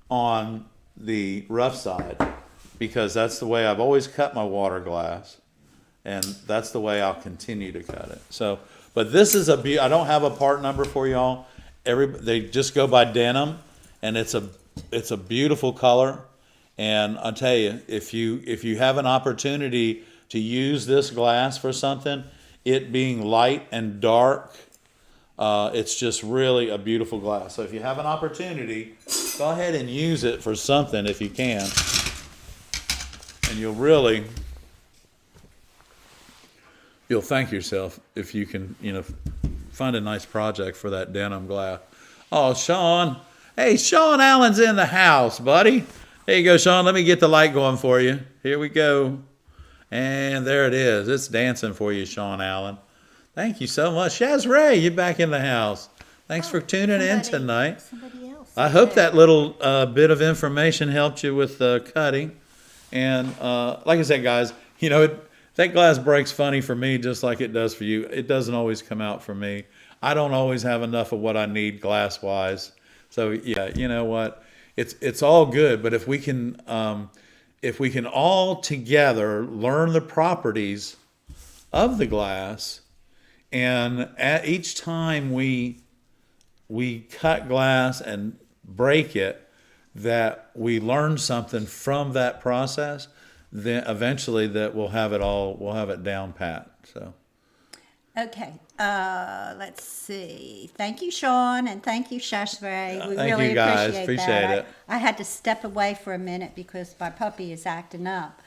on the rough side, because that's the way I've always cut my water glass, and that's the way I'll continue to cut it. So, but this is I don't have a part number for y'all. They just go by denim, and it's a beautiful color. And I'll tell you, if you have an opportunity to use this glass for something, it being light and dark, it's just really a beautiful glass. So if you have an opportunity, go ahead and use it for something if you can. And you'll thank yourself if you can, find a nice project for that denim glass. Oh, Sean. Hey, Sean Allen's in the house, buddy. There you go, Sean. Let me get the light going for you. Here we go. And there it is. It's dancing for you, Sean Allen. Thank you so much. Shaz Ray, you're back in the house. Thanks for tuning in tonight. Somebody else. I hope that little bit of information helped you with cutting. And like I said, guys, that glass breaks funny for me just like it does for you. It doesn't always come out for me. I don't always have enough of what I need glass-wise. So, yeah, you know what? It's all good, but if we can all together learn the properties of the glass, and at each time we cut glass and break it, that we learn something from that process, then eventually that we'll have it down pat. So. Okay, let's see. Thank you, Sean, and thank you, Shashray. We Thank really you, guys. appreciate Appreciate it. I had to step away for a minute because my puppy is acting up,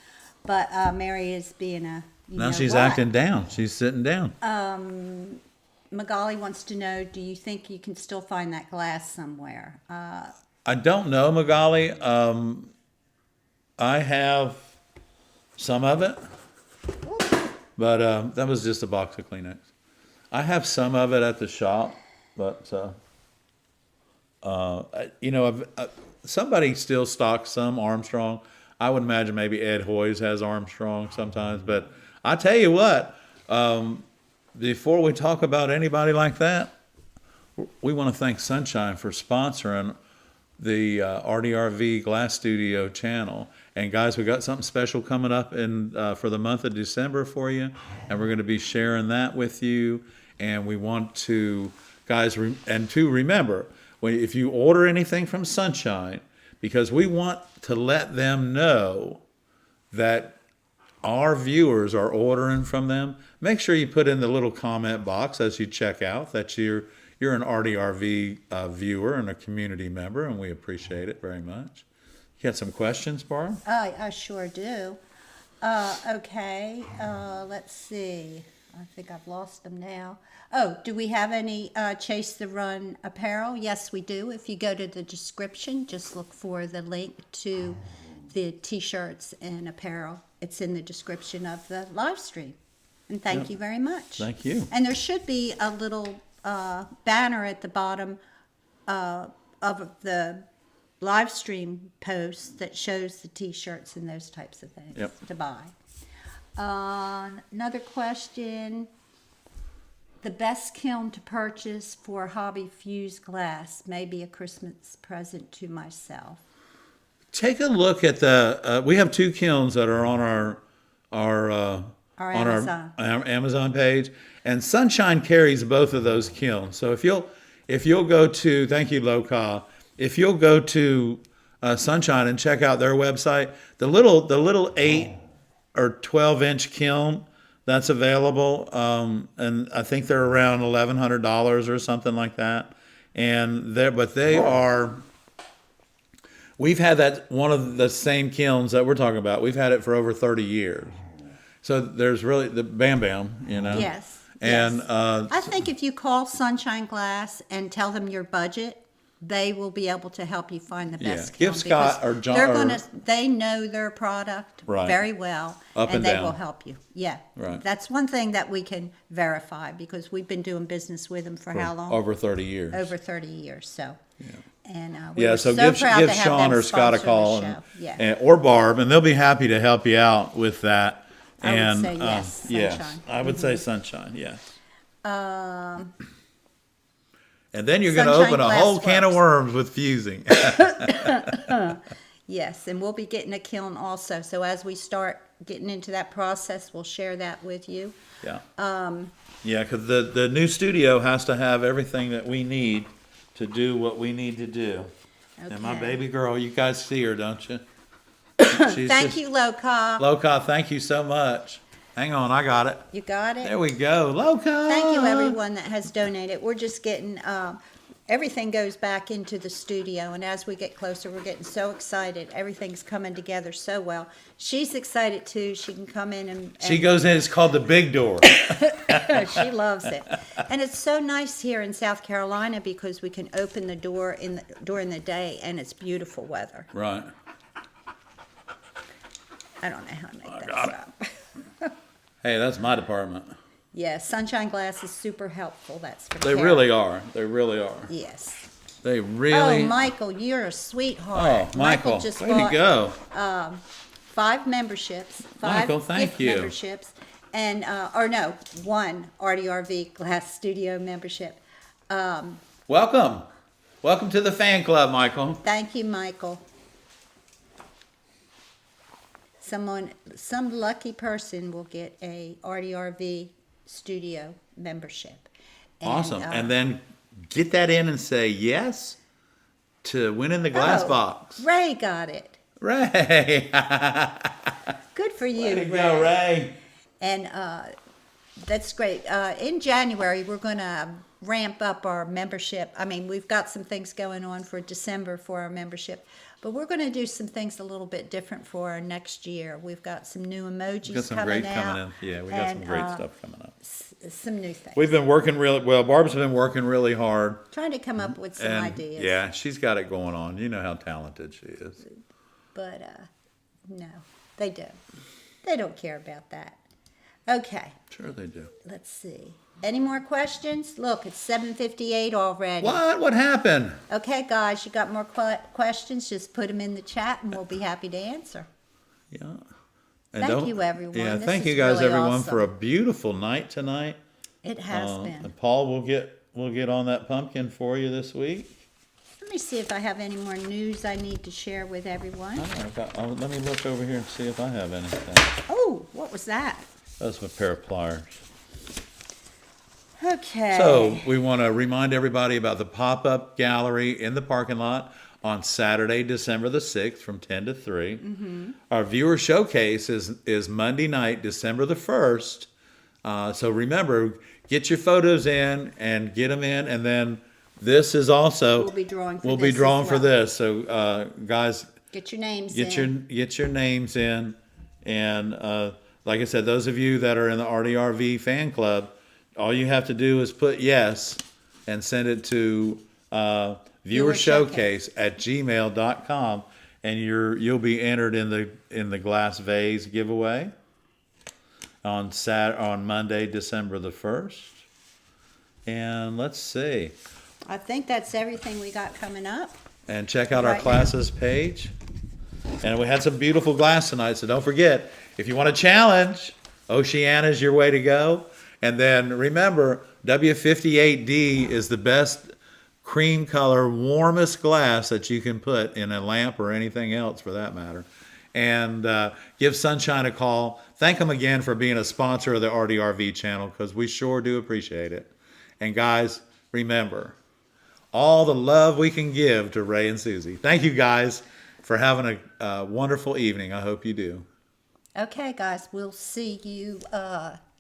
but Mary is being a Now she's acting down. She's sitting down. Magali wants to know, do you think you can still find that glass somewhere? I don't know, Magali. I have some of it, but that was just a box of Kleenex. I have some of it at the shop, but somebody still stocks some Armstrong. I would imagine maybe Ed Hoyes has Armstrong sometimes, but I tell you what, before we talk about anybody like that, we want to thank Sunshine for sponsoring the ARTyRV Glass Studio channel. And guys, we got something special coming up for the month of December for you, and we're going to be sharing that with you. And we want to, guys, remember, if you order anything from Sunshine, because we want to let them know that our viewers are ordering from them, make sure you put in the little comment box as you check out that you're an ARTyRV viewer and a community member, and we appreciate it very much. You got some questions, Barb? I sure do. Okay, let's see. I think I've lost them now. Oh, do we have any Chase the Run apparel? Yes, we do. If you go to the description, just look for the link to the t-shirts and apparel. it's in the description of the live stream. And thank you very much. Thank you. And there should be a little banner at the bottom of the live stream post that shows the T-shirts and those types of things to buy. Another question. The best kiln to purchase for hobby fused glass, maybe a Christmas present to myself. Take a look at the. We have 2 kilns that are on our Amazon page, and Sunshine carries both of those kilns. So if you'll go to, thank you, Loka. If you'll go to Sunshine and check out their website, the little 8 or 12-inch kiln that's available, and I think they're around $1,100 or something like that. And they are. We've had that one of the same kilns that we're talking about. We've had it for over 30 years. So there's really the Bam Bam, Yes. And yes. I think if you call Sunshine Glass and tell them your budget, they will be able to help you find the best kiln. Give Scott or John. They know their product very well, and they down. will help you. Yeah, right. That's one thing that we can verify because we've been doing business with them for how long? Over 30 years. Over 30 years. So. Yeah. And so so give proud to have Sean them or Scott a sponsor call, the show. or Barb, and they'll be happy to help you out with that. I would say yes, yes, Sunshine. I would say Sunshine. Yes. Um, And then you're going to open a whole can of worms with fusing. Yes, and we'll be getting a kiln also. So as we start getting into that process, we'll share that with you. Yeah. Yeah, because the new studio has to have everything that we need to do what we need to do. Okay. And my baby girl, you guys see her, don't you? Thank you, Loka. Loka, thank you so much. Hang on, I got it. You got it? There we go. Loka. Thank you, everyone that has donated. We're just getting, everything goes back into the studio, and as we get closer, we're getting so excited. Everything's coming together so well. She's excited, too. She can come in and She goes in, it's called the big door. she loves it. And it's so nice here in South Carolina because we can open the door during the day, and it's beautiful weather. Right. I don't know how to make that up. Hey, that's my department. Yeah, Sunshine Glass is super helpful. That's for They Karen. really are. They really are. Yes. They really. Oh, Michael, you're a sweetheart. Oh, Michael, just way to bought, go. 5 memberships. 5 Michael, thank gift you. memberships. And, 1 ARTyRV Glass Studio membership. Welcome. Welcome to the fan club, Michael. Thank you, Michael. Some lucky person will get a ARTyRV Studio membership. And, Awesome. And then get that in and say yes to winning the glass box. Ray got it. Ray. Good for you, Way to go, Ray. And that's great. In January, we're going to ramp up our membership. I mean, we've got some things going on for December for our membership, but we're going to do some things a little bit different for our next year. We've got some new emojis We got some coming great out. coming in. Yeah, we got some great stuff coming up. Some new things. We've been working really well. Barb's been working really hard. Trying to come up with some And ideas. yeah, she's got it going on. You know how talented she is. But no, they don't. They don't care about that. Okay, Sure they do. let's see. Any more questions? Look, it's 7:58 already. What? What happened? Okay, guys, you got more questions? Just put them in the chat, and we'll be happy to answer. Yeah. And Thank you, everyone. Yeah, This thank is you guys, really everyone, awesome. for a beautiful night tonight. It has been. And Paul will get on that pumpkin for you this week. Let me see if I have any more news I need to share with everyone. Let me look over here and see if I have anything. Oh, what was that? That's a pair of pliers. Okay. So we want to remind everybody about the pop-up gallery in the parking lot on Saturday, December the 6th from 10 to 3. Mm-hmm. Our viewer showcase is Monday night, December the 1st. So remember, get your photos in and get them in. And then this is also... We'll be drawing for We'll this be drawing as for well. this. So guys... Get your names in. Get your names in. And like I said, those of you that are in the ARTyRV fan club, all you have to do is put yes and send it to viewershowcase@gmail.com, and you'll be entered in the glass vase giveaway on Monday, December the 1st. And let's see. I think that's everything we got coming up. And check out our Right now. classes page. And we had some beautiful glass tonight, so don't forget, if you want a challenge, Oceana's your way to go. And then remember, W58D is the best cream color, warmest glass that you can put in a lamp or anything else for that matter. And give Sunshine a call. Thank them again for being a sponsor of the ARTyRV channel, because we sure do appreciate it. And guys, remember, all the love we can give to Ray and Susie. Thank you guys for having a wonderful evening. I hope you do. Okay, guys, we'll see you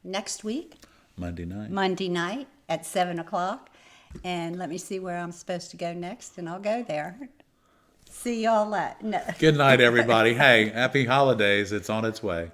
next week, Monday Monday night at 7 o'clock. And let me see where I'm supposed to go next, and I'll go there. See y'all no. Good night, everybody. Hey, happy holidays. It's on its way.